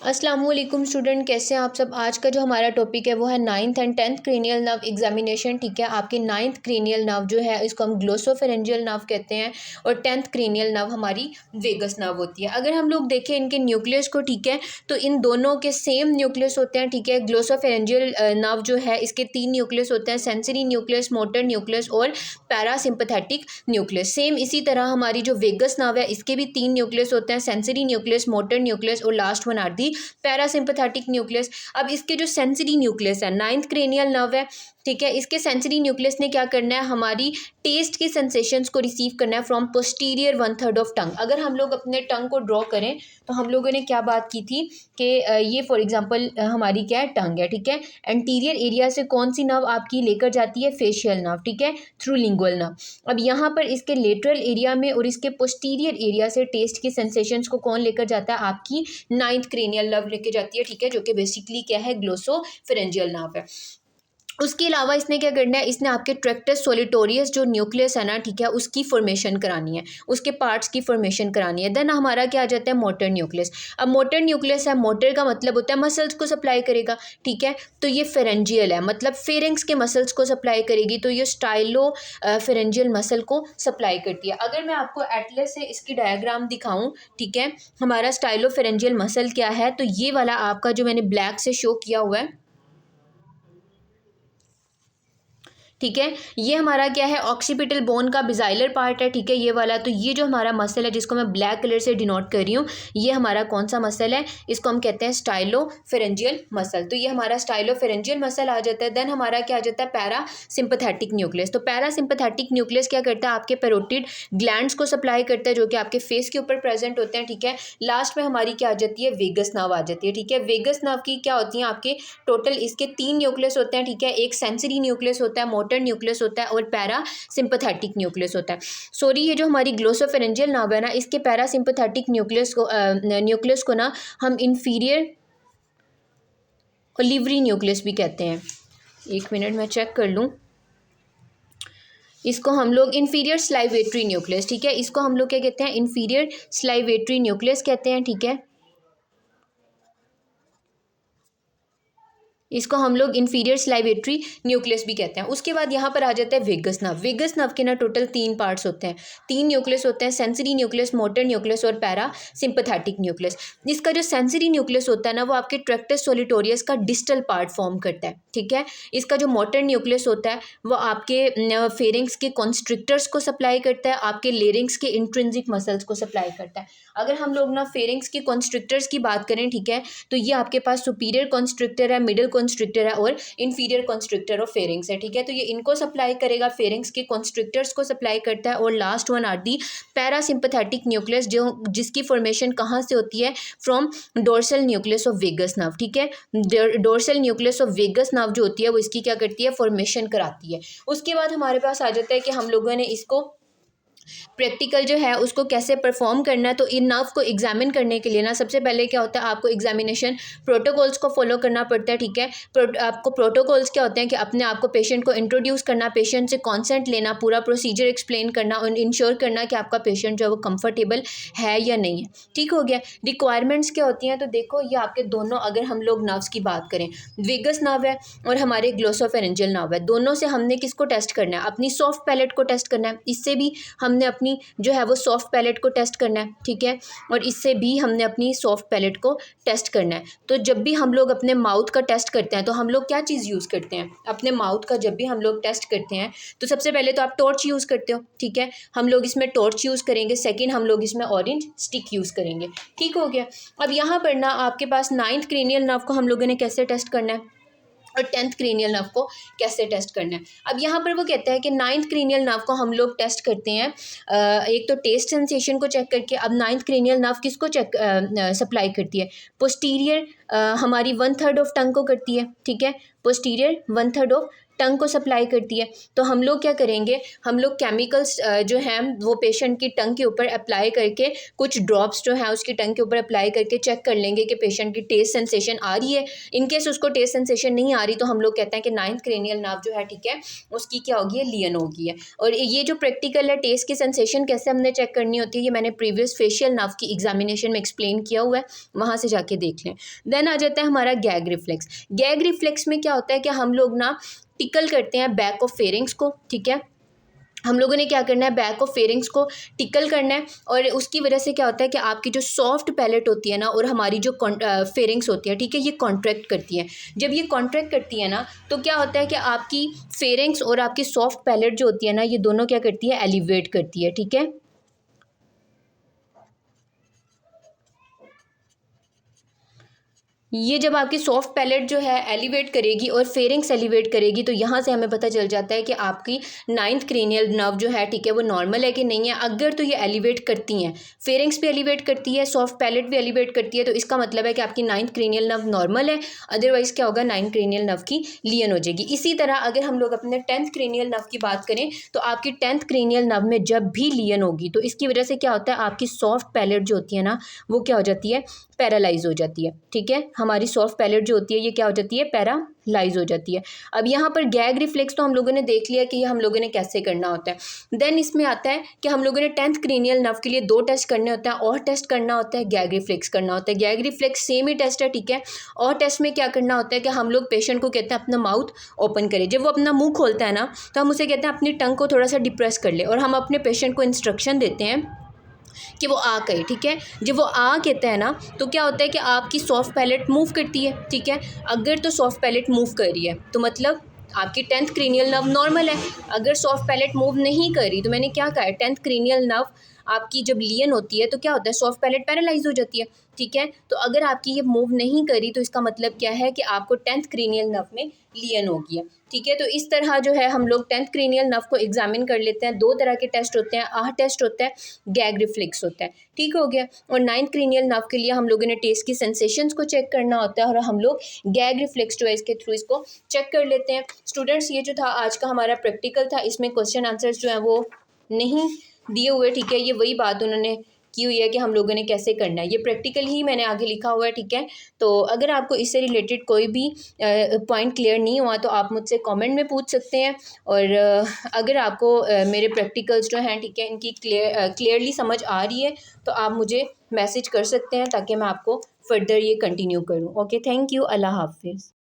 अस्सलाम वालेकुम स्टूडेंट, कैसे हैं आप सब। आज का जो हमारा टॉपिक है वो है 9th and 10th cranial nerve examination. ठीक है, आपके 9th क्रेनियल नर्व जो है इसको हम ग्लोसोफेरेंजियल नर्व कहते हैं और 10th क्रेनियल नर्व हमारी वेगस नर्व होती है। अगर हम लोग देखें इनके न्यूक्लियस को, ठीक है, तो इन दोनों के सेम न्यूक्लियस होते हैं। ठीक है, ग्लोसोफेरेंजियल नर्व जो है इसके 3 न्यूक्लियस होते हैं, सेंसरी न्यूक्लियस, मोटर न्यूक्लियस और पैरासिम्पथेटिक न्यूक्लियस। सेम इसी तरह हमारी जो वेगस नर्व है इसके भी 3 न्यूक्लियस होते हैं, सेंसरी न्यूक्लियस, मोटर न्यूक्लियस और last one are the parasympathetic nucleus. अब इसके जो सेंसरी न्यूक्लियस है, 9th क्रेनियल नर्व है, ठीक है, इसके सेंसरी न्यूक्लियस ने क्या करना है, हमारी टेस्ट के सेंसेशंस को रिसीव करना है फ्रॉम पोस्टीरियर 1/3 ऑफ टंग। अगर हम लोग अपने टंग को ड्रॉ करें तो हम लोगों ने क्या बात की थी कि ये फॉर एग्जांपल हमारी क्या है, टंग है। ठीक है, एंटीरियर एरिया से कौन सी नर्व आपकी लेकर जाती है, फेशियल नर्व। ठीक है, थ्रू लिंगुअल नर्व। अब यहाँ पर इसके लेटरल एरिया में और इसके पोस्टीरियर एरिया से टेस्ट की सेंसेशंस को कौन लेकर जाता है, आपकी 9th क्रेनियल नर्व लेकर जाती है। ठीक है, जो कि बेसिकली क्या है, ग्लोसोफेरेंजियल नर्व है। उसके अलावा इसने क्या करना है, इसने आपके ट्रैक्टस सोलिटोरियस जो न्यूक्लियस है ना, ठीक है, उसकी फॉर्मेशन करानी है, उसके पार्ट्स की फॉर्मेशन करानी है। देन हमारा क्या आ जाता है, मोटर न्यूक्लियस। अब मोटर न्यूक्लियस है, मोटर का मतलब होता है मसल्स को सप्लाई करेगा। ठीक है, तो ये फेरेंजियल है, मतलब फेरिंग्स के मसल्स को सप्लाई करेगी, तो ये स्टाइलो फेरेंजियल मसल को सप्लाई करती है। अगर मैं आपको एटलस से इसकी डायग्राम दिखाऊं, ठीक है, हमारा स्टाइलो फेरेंजियल मसल क्या है, तो ये वाला आपका जो मैंने ब्लैक से शो किया हुआ है, ठीक है, ये हमारा क्या है, ऑक्सीपिटल बोन का बिजाइलर पार्ट है। ठीक है, ये वाला, तो ये जो हमारा मसल है जिसको मैं ब्लैक कलर से डिनोट कर रही हूँ, ये हमारा कौन सा मसल है, इसको हम कहते हैं स्टाइलो फेरेंजियल मसल। तो ये हमारा स्टाइलो फेरेंजियल मसल आ जाता है। देन हमारा क्या आ जाता है, पैरा सिंपथेटिक न्यूक्लियस। तो पैरा सिंपथेटिक न्यूक्लियस क्या करता है, आपके पैरोटिड ग्लैंड्स को सप्लाई करता है जो कि आपके फेस के ऊपर प्रेजेंट होते हैं। ठीक है, लास्ट में हमारी क्या आ जाती है, वेगस नर्व आ जाती है। ठीक है, वेगस नर्व की क्या होती है, आपके टोटल इसके 3 न्यूक्लियस होते हैं। ठीक है, एक सेंसरी न्यूक्लियस होता है, मोटर न्यूक्लियस होता है और पैरा सिंपथेटिक न्यूक्लियस होता है। सॉरी, ये जो हमारी ग्लोसोफेरेंजियल नर्व है ना, इसके पैरा सिंपथेटिक न्यूक्लियस को ना हम इंफीरियर ओलिवरी न्यूक्लियस भी कहते हैं। एक मिनट मैं चेक कर लूँ। इसको हम लोग इंफीरियर स्लाइवेटरी न्यूक्लियस, ठीक है, इसको हम लोग क्या कहते हैं, इंफीरियर स्लाइवेटरी न्यूक्लियस कहते हैं। ठीक है, इसको हम लोग इंफीरियर स्लाइवेटरी न्यूक्लियस भी कहते हैं। उसके बाद यहाँ पर आ जाता है वेगस नर्व। वेगस नर्व के ना टोटल 3 पार्ट्स होते हैं, 3 न्यूक्लियस होते हैं, सेंसरी न्यूक्लियस, मोटर न्यूक्लियस और पैरा सिंपथेटिक न्यूक्लियस। इसका जो सेंसरी न्यूक्लियस होता है ना, वो आपके ट्रैक्टस सोलिटोरियस का डिस्टल पार्ट फॉर्म करता है। ठीक है, इसका जो मोटर न्यूक्लियस होता है वो आपके फेरिंग्स के कॉन्स्ट्रिक्टर्स को सप्लाई करता है, आपके लेरिंग्स के इंट्रिंसिक मसल्स को सप्लाई करता है। अगर हम लोग ना फेरिंग्स के कॉन्स्ट्रिक्टर्स की बात करें, ठीक है, तो ये आपके पास सुपीरियर कॉन्स्ट्रिक्टर है, मिडिल कॉन्स्ट्रिक्टर है और इंफीरियर कॉन्स्ट्रिक्टर ऑफ फेरिंग्स है। ठीक है, तो ये इनको सप्लाई करेगा, फेरिंग्स के कॉन्स्ट्रिक्टर्स को सप्लाई करता है। और last one are the parasympathetic nucleus, जो जिसकी फॉर्मेशन कहाँ से होती है, from dorsal nucleus of vagus nerve. ठीक है, dorsal nucleus of vagus nerve जो होती है वो इसकी क्या करती है, फॉर्मेशन कराती है। उसके बाद हमारे पास आ जाता है कि हम लोगों ने इसको प्रैक्टिकल जो है उसको कैसे परफॉर्म करना है। तो इन नर्व को एग्जामिन करने के लिए ना सबसे पहले क्या होता है, आपको एग्जामिनेशन प्रोटोकॉल्स को फॉलो करना पड़ता है। ठीक है, आपको प्रोटोकॉल्स क्या होते हैं कि अपने आप को पेशेंट को इंट्रोड्यूस करना, पेशेंट से कॉन्सेंट लेना, पूरा प्रोसीजर एक्सप्लेन करना और इंश्योर करना कि आपका पेशेंट जो है वो कंफर्टेबल है या नहीं है। ठीक हो गया। रिक्वायरमेंट्स क्या होती हैं, तो देखो ये आपके दोनों, अगर हम लोग नर्व्स की बात करें, वेगस नर्व है और हमारे ग्लोसोफेरेंजियल नर्व है, दोनों से हमने किसको टेस्ट करना है, अपनी सॉफ्ट पैलेट को टेस्ट करना है। इससे भी हमने अपनी जो है वो सॉफ्ट पैलेट को टेस्ट करना है। ठीक है, और इससे भी हमने अपनी सॉफ्ट पैलेट को टेस्ट करना है। तो जब भी हम लोग अपने माउथ का टेस्ट करते हैं तो हम लोग क्या चीज़ यूज़ करते हैं अपने माउथ का, जब भी हम लोग टेस्ट करते हैं तो सबसे पहले तो आप टॉर्च यूज़ करते हो। ठीक है, हम लोग इसमें टॉर्च यूज़ करेंगे, सेकेंड हम लोग इसमें ऑरेंज स्टिक यूज़ करेंगे। ठीक हो गया। अब यहाँ पर ना आपके पास 9th क्रेनियल नर्व को हम लोगों ने कैसे टेस्ट करना है और 10th क्रेनियल नर्व को कैसे टेस्ट करना है। अब यहाँ पर वो कहता है कि 9th क्रेनियल नर्व को हम लोग टेस्ट करते हैं एक तो टेस्ट सेंसेशन को चेक करके। अब 9th क्रेनियल नर्व किसको चेक सप्लाई करती है, पोस्टीरियर हमारी 1/3 ऑफ टंग को करती है। ठीक है, पोस्टीरियर 1/3 ऑफ टंग को सप्लाई करती है। तो हम लोग क्या करेंगे, हम लोग केमिकल्स जो हैं वो पेशेंट की टंग के ऊपर अप्लाई करके, कुछ ड्रॉप्स जो है उसकी टंग के ऊपर अप्लाई करके चेक कर लेंगे कि पेशेंट की टेस्ट सेंसेशन आ रही है। इनकेस उसको टेस्ट सेंसेशन नहीं आ रही तो हम लोग कहते हैं कि 9th क्रेनियल नर्व जो है, ठीक है, उसकी क्या होगी है, लियन होगी है। और ये जो प्रैक्टिकल है, टेस्ट की सेंसेशन कैसे हमने चेक करनी होती है, ये मैंने प्रीवियस फेशियल नर्व की एग्जामिनेशन में एक्सप्लेन किया हुआ है, वहाँ से जाके देख लें। देन आ जाता है हमारा गैग रिफ्लेक्स। गैग रिफ्लेक्स में क्या होता है कि हम लोग ना टिकल करते हैं बैक ऑफ फेरिंग्स को, ठीक है। हम लोगों ने क्या करना है, बैक ऑफ फेरिंग्स को टिकल करना है, और उसकी वजह से क्या होता है कि आपकी जो सॉफ्ट पैलेट होती है ना, और हमारी जो फेरिंग्स होती है, ठीक है, ये कॉन्ट्रैक्ट करती है। जब ये कॉन्ट्रैक्ट करती है ना, तो क्या होता है कि आपकी फेरिंग्स और आपकी सॉफ्ट पैलेट जो होती है ना, ये दोनों क्या करती है, एलिवेट करती है, ठीक है। ये जब आपकी सॉफ्ट पैलेट जो है एलिवेट करेगी और फेरिंग्स एलिवेट करेगी, तो यहाँ से हमें पता चल जाता है कि आपकी 9th क्रेनियल नर्व जो है, ठीक है, वो नॉर्मल है कि नहीं है। अगर तो ये एलिवेट करती हैं, फेरिंग्स भी एलिवेट करती है, सॉफ्ट पैलेट भी एलिवेट करती है, तो इसका मतलब है कि आपकी 9th क्रेनियल नर्व नॉर्मल है। अदरवाइज क्या होगा, 9th क्रेनियल नर्व की लियन हो जाएगी। इसी तरह अगर हम लोग अपने 10th क्रेनियल नर्व की बात करें, तो आपकी 10th क्रेनियल नर्व में जब भी लियन होगी, तो इसकी वजह से क्या होता है, आपकी सॉफ्ट पैलेट जो होती है ना, वो क्या हो जाती है, पैरालाइज हो जाती है, ठीक है। हमारी सॉफ्ट पैलेट जो होती है, ये क्या हो जाती है, पैरालाइज हो जाती है। अब यहाँ पर गैग रिफ्लेक्स तो हम लोगों ने देख लिया कि ये हम लोगों ने कैसे करना होता है। देन इसमें आता है कि हम लोगों ने 10th क्रेनियल नर्व के लिए 2 टेस्ट करने होता है, और टेस्ट करना होता है, गैग रिफ्लेक्स करना होता है। गैग रिफ्लेक्स सेम ही टेस्ट है, ठीक है। और टेस्ट में क्या करना होता है कि हम लोग पेशेंट को कहते हैं अपना माउथ ओपन करे। जब वो अपना मुंह खोलता है ना, तो हम उसे कहते हैं अपनी टंग को थोड़ा सा डिप्रेस कर ले, और हम अपने पेशेंट को इंस्ट्रक्शन देते हैं कि वो आ कहे, ठीक है। जब वो आ कहता है ना, तो क्या होता है कि आपकी सॉफ्ट पैलेट मूव करती है, ठीक है। अगर तो सॉफ्ट पैलेट मूव कर रही है तो मतलब आपकी 10th क्रेनियल नर्व नॉर्मल है। अगर सॉफ्ट पैलेट मूव नहीं कर रही, तो मैंने क्या कहा है, 10th क्रेनियल नर्व आपकी जब लियन होती है तो क्या होता है, सॉफ्ट पैलेट पैरालाइज हो जाती है, ठीक है। तो अगर आपकी ये मूव नहीं करी, तो इसका मतलब क्या है कि आपको 10th क्रेनियल नर्व में लियन हो गई है, ठीक है। तो इस तरह जो है हम लोग 10th क्रेनियल नर्व को एग्जामिन कर लेते हैं। 2 तरह के टेस्ट होते हैं, आह टेस्ट होता है, गैग रिफ्लेक्स होता है, ठीक हो गया। और 9th क्रेनियल नर्व के लिए हम लोगों ने टेस्ट की सेंसेशंस को चेक करना होता है, और हम लोग गैग रिफ्लेक्स जो है इसके थ्रू इसको चेक कर लेते हैं। स्टूडेंट्स, ये जो था आज का हमारा प्रैक्टिकल था, इसमें क्वेश्चन आंसर्स जो हैं वो नहीं दिए हुए, ठीक है। ये वही बात उन्होंने की हुई है कि हम लोगों ने कैसे करना है, ये प्रैक्टिकल ही मैंने आगे लिखा हुआ है, ठीक है। तो अगर आपको इससे रिलेटेड कोई भी पॉइंट क्लियर नहीं हुआ, तो आप मुझसे कमेंट में पूछ सकते हैं। और अगर आपको मेरे प्रैक्टिकल्स जो हैं, ठीक है, इनकी क्लियरली समझ आ रही है, तो आप मुझे मैसेज कर सकते हैं, ताकि मैं आपको फर्दर ये कंटिन्यू करूँ। ओके, थैंक यू, अल्लाह हाफिज़।